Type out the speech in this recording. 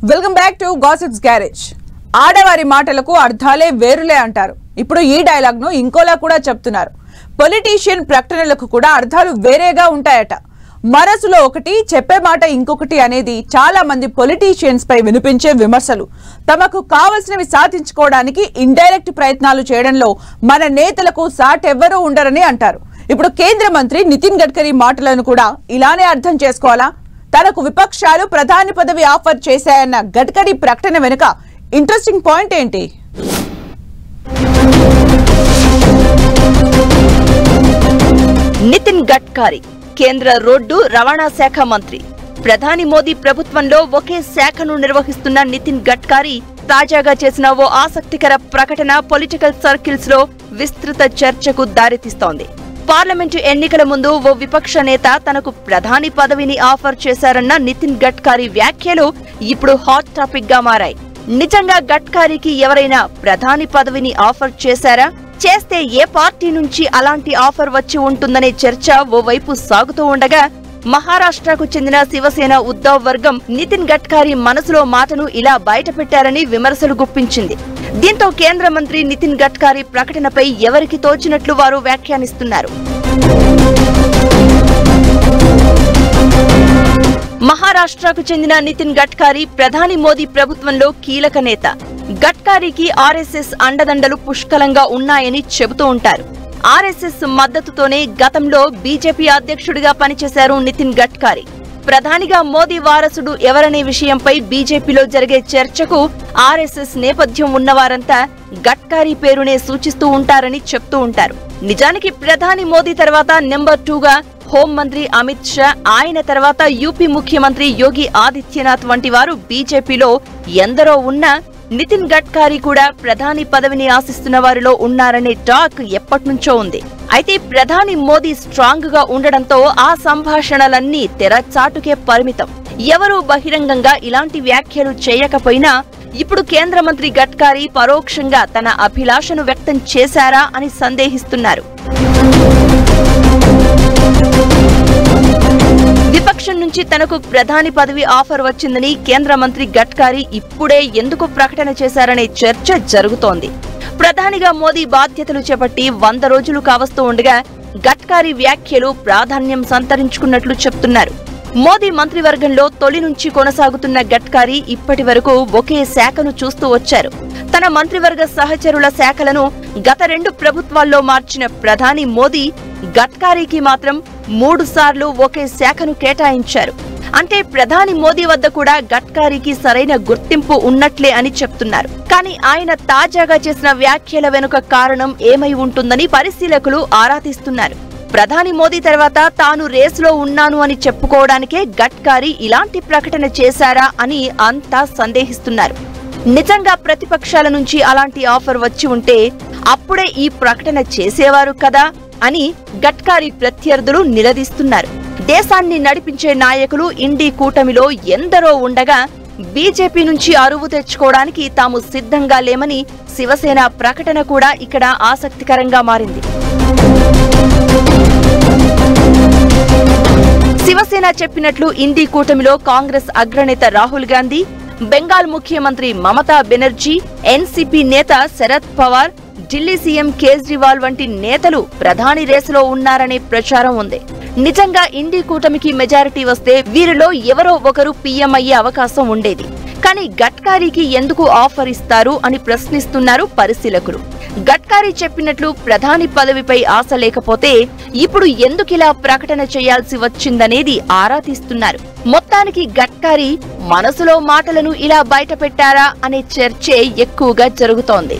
Welcome back to gossips garage. ఆడవారి మాటలకు అర్థాలే వేరులే అంటారు. ఇప్పుడు ఈ డైలాగ్ ను ఇంకోలా కూడా చెప్తున్నారు. పొలిటీషియన్ ప్రకటనలకు కూడా అర్థాలు వేరేగా ఉంటాయట. మనసులో ఒకటి, చెప్పే మాట ఇంకొకటి అనేది చాలా మంది పొలిటీషియన్స్ పై వినిపించే విమర్శలు. తమకు కావలసినవి సాధించుకోవడానికి ఇండైరెక్ట్ ప్రయత్నాలు చేయడంలో మన నేతలకు సాటెవ్వరూ ఉండరని అంటారు. ఇప్పుడు కేంద్ర మంత్రి నితిన్ గడ్కరీ మాటలను కూడా ఇలానే అర్థం చేసుకోవాలా? తనకు విపక్షాలు ప్రధాని పదవి ఆఫర్ చేశాయన్న గడ్కరీ ప్రకటన వెనుక ఇంట్రెస్టింగ్ పాయింట్ ఏంటి? నితిన్ గడ్కరీ కేంద్ర రోడ్డు రవాణా శాఖ మంత్రి. ప్రధాని మోదీ ప్రభుత్వంలో ఒకే శాఖను నిర్వహిస్తున్న నితిన్ గడ్కరీ తాజాగా చేసిన ఓ ఆసక్తికర ప్రకటన పొలిటికల్ సర్కిల్స్ లో విస్తృత చర్చకు దారితీస్తోంది. పార్లమెంటు ఎన్నికల ముందు ఓ విపక్ష నేత తనకు ప్రధాని పదవిని ఆఫర్ చేశారన్న నితిన్ గడ్కరీ వ్యాఖ్యలు ఇప్పుడు హాట్ టాపిక్ గా మారాయి. నిజంగా గడ్కరీకి ఎవరైనా ప్రధాని పదవిని ఆఫర్ చేశారా? చేస్తే ఏ పార్టీ నుంచి అలాంటి ఆఫర్ వచ్చి ఉంటుందనే చర్చ ఓవైపు సాగుతూ ఉండగా, మహారాష్ట్రకు చెందిన శివసేన ఉద్ధవ్ వర్గం నితిన్ గడ్కరీ మనసులో మాటను ఇలా బయటపెట్టారని విమర్శలు గుప్పించింది. దీంతో కేంద్ర మంత్రి నితిన్ గడ్కరీ ప్రకటనపై ఎవరికి తోచినట్లు వారు వ్యాఖ్యానిస్తున్నారు. మహారాష్ట్రకు చెందిన నితిన్ గడ్కరీ ప్రధాని మోదీ ప్రభుత్వంలో కీలక నేత. గడ్కరీకి ఆర్ఎస్ఎస్ అండదండలు పుష్కలంగా ఉన్నాయని చెబుతూ ఉంటారు. ఆర్ఎస్ఎస్ మద్దతుతోనే గతంలో బీజేపీ అధ్యక్షుడిగా పనిచేశారు నితిన్ గడ్కరీ. ప్రధానిగా మోదీ వారసుడు ఎవరనే విషయంపై బీజేపీలో జరిగే చర్చకు ఆర్ఎస్ఎస్ నేపథ్యం ఉన్నవారంతా గడ్కరీ పేరునే సూచిస్తూ ఉంటారని చెప్తూ ఉంటారు. నిజానికి ప్రధాని మోదీ తర్వాత నెంబర్ 2గా హోంమంత్రి అమిత్ షా, ఆయన తర్వాత యూపీ ముఖ్యమంత్రి యోగి ఆదిత్యనాథ్ వంటి వారు బీజేపీలో ఎందరో ఉన్నా నితిన్ గడ్కరీ కూడా ప్రధాని పదవిని ఆశిస్తున్న వారిలో ఉన్నారనే టాక్ ఎప్పటినుంచో ఉంది. అయితే ప్రధాని మోదీ స్ట్రాంగ్ గా ఉండడంతో ఆ సంభాషణలన్నీ తెరచాటుకే పరిమితం. ఎవరూ బహిరంగంగా ఇలాంటి వ్యాఖ్యలు చేయకపోయినా ఇప్పుడు కేంద్ర మంత్రి గడ్కరీ పరోక్షంగా తన అభిలాషను వ్యక్తం చేశారా అని సందేహిస్తున్నారు. విపక్షం నుంచి తనకు ప్రధాని పదవి ఆఫర్ వచ్చిందని కేంద్ర మంత్రి గడ్కరీ ఇప్పుడే ఎందుకు ప్రకటన చేశారనే చర్చ జరుగుతోంది. ప్రధానిగా మోదీ బాధ్యతలు చేపట్టి 100 రోజులు కావస్తూ ఉండగా గడ్కరీ వ్యాఖ్యలు ప్రాధాన్యం సంతరించుకున్నట్లు చెప్తున్నారు. మోదీ మంత్రివర్గంలో తొలి నుంచి కొనసాగుతున్న గడ్కరీ ఇప్పటి వరకు ఒకే శాఖను చూస్తూ వచ్చారు. తన మంత్రివర్గ సహచరుల శాఖలను గత 2 ప్రభుత్వాల్లో మార్చిన ప్రధాని మోదీ గడ్కరీకి మాత్రం 3 సార్లు ఒకే శాఖను కేటాయించారు. అంటే ప్రధాని మోదీ వద్ద కూడా గడ్కరీకి సరైన గుర్తింపు ఉన్నట్లే అని చెప్తున్నారు. కానీ ఆయన తాజాగా చేసిన వ్యాఖ్యల వెనుక కారణం ఏమై ఉంటుందని పరిశీలకులు ఆరా తీస్తున్నారు. ప్రధాని మోదీ తర్వాత తాను రేసులో ఉన్నాను అని చెప్పుకోవడానికే గడ్కరీ ఇలాంటి ప్రకటన చేశారా అని అంతా సందేహిస్తున్నారు. నిజంగా ప్రతిపక్షాల నుంచి అలాంటి ఆఫర్ వచ్చి ఉంటే అప్పుడే ఈ ప్రకటన చేసేవారు కదా అని గడ్కరీ ప్రత్యర్థులు నిలదీస్తున్నారు. దేశాన్ని నడిపించే నాయకులు ఇండీ కూటమిలో ఎందరో ఉండగా బీజేపీ నుంచి అరువు తెచ్చుకోవడానికి తాము సిద్ధంగా లేమని శివసేన ప్రకటన కూడా ఇక్కడ ఆసక్తికరంగా మారింది. శివసేన చెప్పినట్లు ఇండీ కూటమిలో కాంగ్రెస్ అగ్రనేత రాహుల్ గాంధీ, బెంగాల్ ముఖ్యమంత్రి మమతా బెనర్జీ, ఎన్సీపీ నేత శరద్ పవార్, ఢిల్లీ సీఎం కేజ్రీవాల్ వంటి నేతలు ప్రధాని రేసులో ఉన్నారనే ప్రచారం ఉంది. నిజంగా ఇండీ కూటమికి మెజారిటీ వస్తే వీరిలో ఎవరో ఒకరు పీఎం అయ్యే అవకాశం ఉండేది. కానీ గడ్కరీకి ఎందుకు ఆఫర్ ఇస్తారు అని ప్రశ్నిస్తున్నారు పరిశీలకులు. గడ్కరీ చెప్పినట్లు ప్రధాని పదవిపై ఆశ లేకపోతే ఇప్పుడు ఎందుకిలా ప్రకటన చేయాల్సి వచ్చిందనేది ఆరా తీస్తున్నారు. మొత్తానికి గడ్కరీ మనసులో మాటలను ఇలా బయటపెట్టారా అనే చర్చే ఎక్కువగా జరుగుతోంది.